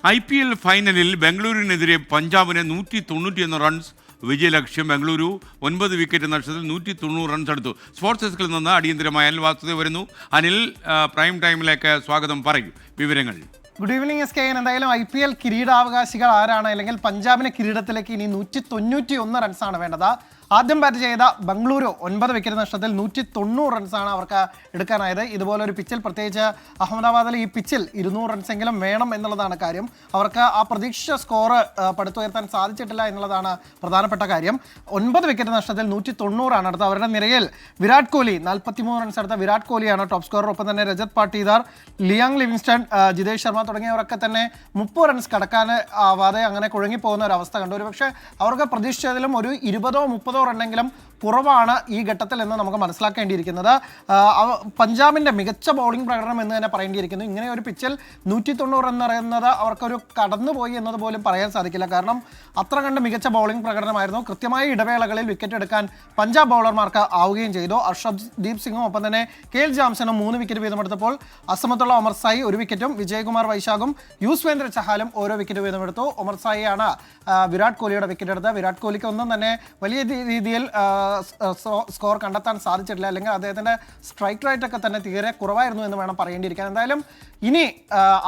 IPL ഫൈനലിൽ ബംഗളൂരുവിനെതിരെ പഞ്ചാബിന് 191 runs വിജയലക്ഷ്യം. Bengaluru 9 wicket നഷ്ടത്തിൽ 190 റൺസ് എടുത്തു. സ്പോർട്സ് ഡെസ്കിൽ നിന്ന് അടിയന്തരമായ അനിൽ വാസുദേവ് വരുന്നു. അനിൽ, പ്രൈം ടൈമിലേക്ക് സ്വാഗതം. പറയൂ വിവരങ്ങൾ. Good evening S K. എന്തായാലും IPL കിരീടാവകാശികൾ ആരാണ്, അല്ലെങ്കിൽ പഞ്ചാബിന് കിരീടത്തിലേക്ക് ഇനി 191 റൺസാണ് വേണ്ടത്. ആദ്യം ബാറ്റ് ചെയ്ത ബംഗളൂരു 9 വിക്കറ്റ് നഷ്ടത്തിൽ 190 റൺസാണ് അവർക്ക് എടുക്കാനായത്. ഇതുപോലെ ഒരു പിച്ചിൽ, പ്രത്യേകിച്ച് അഹമ്മദാബാദിൽ ഈ പിച്ചിൽ 200 റൺസെങ്കിലും വേണം എന്നുള്ളതാണ് കാര്യം. അവർക്ക് ആ പ്രതീക്ഷിച്ച സ്കോർ പടുത്തുയർത്താൻ സാധിച്ചിട്ടില്ല എന്നുള്ളതാണ് പ്രധാനപ്പെട്ട കാര്യം. 9 വിക്കറ്റ് നഷ്ടത്തിൽ 190 ആണ് അടുത്ത്. അവരുടെ നിരയിൽ വിരാട് കോഹ്ലി 43 റൺസ് എടുത്ത വിരാട് കോഹ്ലിയാണ് ടോപ്പ് സ്കോറർ. ഒപ്പം തന്നെ രജത് പാട്ടീദാർ, ലിയാങ് ലിവിങ്സ്റ്റൺ, ജിതേഷ് ശർമ്മ തുടങ്ങിയവരൊക്കെ തന്നെ 30 റൺസ് കടക്കാൻ ആവാതെ അങ്ങനെ കുഴങ്ങിപ്പോകുന്ന ഒരു അവസ്ഥ കണ്ടു. ഒരുപക്ഷെ അവർക്ക് പ്രതീക്ഷിച്ചതിലും ഒരു 20-30 റണ്ണെങ്കിലും കുറവാണ് ഈ ഘട്ടത്തിൽ എന്ന് നമുക്ക് മനസ്സിലാക്കേണ്ടിയിരിക്കുന്നത്. പഞ്ചാബിൻ്റെ മികച്ച ബൗളിംഗ് പ്രകടനം എന്ന് തന്നെ പറയേണ്ടിയിരിക്കുന്നു. ഇങ്ങനെ ഒരു പിച്ചിൽ 190 എന്ന് പറയുന്നത് അവർക്കൊരു കടന്നുപോയി എന്നത് പോലും പറയാൻ സാധിക്കില്ല. കാരണം അത്ര കണ്ട് മികച്ച ബൗളിംഗ് പ്രകടനമായിരുന്നു. കൃത്യമായ ഇടവേളകളിൽ വിക്കറ്റ് എടുക്കാൻ പഞ്ചാബ് ബൗളർമാർക്ക് ആവുകയും ചെയ്തു. അർഷദീപ് സിംഗും ഒപ്പം തന്നെ KL ജാംസണും 3 വിക്കറ്റ് വീതമെടുത്തപ്പോൾ അസമത്തുള്ള ഒമർ സായി 1 വിക്കറ്റും വിജയകുമാർ വൈശാഖും യുസ്വേന്ദ്ര ചഹാലും ഓരോ വിക്കറ്റ് വീതമെടുത്തു. ഒമർ സായിയാണ് വിരാട് കോഹ്ലിയുടെ വിക്കറ്റ് എടുത്തത്. വിരാട് കോഹ്ലിക്ക് ഒന്നും തന്നെ വലിയ രീതിയിൽ സ്കോർ കണ്ടെത്താൻ സാധിച്ചിട്ടില്ല, അല്ലെങ്കിൽ അദ്ദേഹത്തിൻ്റെ സ്ട്രൈക്ക് റേറ്റ് ഒക്കെ തന്നെ തീരെ കുറവായിരുന്നു എന്ന് വേണം പറയേണ്ടിയിരിക്കാൻ. എന്തായാലും ഇനി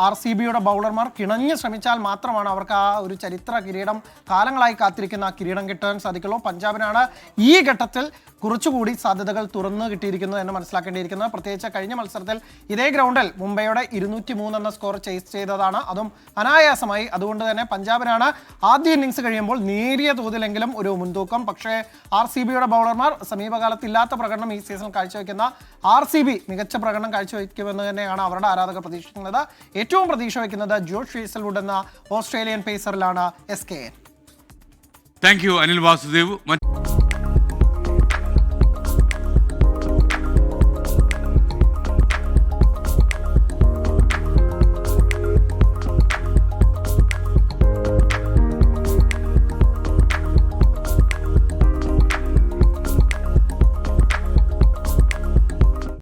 RCBയുടെ ബൗളർമാർ കിണഞ്ഞ് ശ്രമിച്ചാൽ മാത്രമാണ് അവർക്ക് ആ ഒരു ചരിത്ര കിരീടം, കാലങ്ങളായി കാത്തിരിക്കുന്ന ആ കിരീടം കിട്ടാൻ സാധിക്കുള്ളൂ. പഞ്ചാബിനാണ് ഈ ഘട്ടത്തിൽ കുറച്ചുകൂടി സാധ്യതകൾ തുറന്നു കിട്ടിയിരിക്കുന്നത് എന്ന് മനസ്സിലാക്കേണ്ടിയിരിക്കുന്നത്. പ്രത്യേകിച്ച് കഴിഞ്ഞ മത്സരത്തിൽ ഇതേ ഗ്രൗണ്ടിൽ മുംബൈയുടെ 203 എന്ന സ്കോർ ചേസ് ചെയ്തതാണ്, അതും അനായാസമായി. അതുകൊണ്ട് തന്നെ പഞ്ചാബിനാണ് ആദ്യ ഇന്നിങ്സ് കഴിയുമ്പോൾ നേരിയ തോതിലെങ്കിലും ഒരു മുൻതൂക്കം. പക്ഷേ RCBയുടെ ബൗളർമാർ സമീപകാലത്തില്ലാത്ത പ്രകടനം ഈ സീസൺ കാഴ്ചവെക്കുന്ന RCB മികച്ച പ്രകടനം കാഴ്ചവെക്കുമെന്ന് തന്നെയാണ് അവരുടെ ആരാധകർ പ്രതീക്ഷിക്കുന്നത്. ഏറ്റവും പ്രതീക്ഷ വയ്ക്കുന്നത് ജോഷ് ഹേസൽവുഡ് എന്ന ഓസ്ട്രേലിയൻ പേസറിലാണ് SKN. Thank you Anil Vasudev.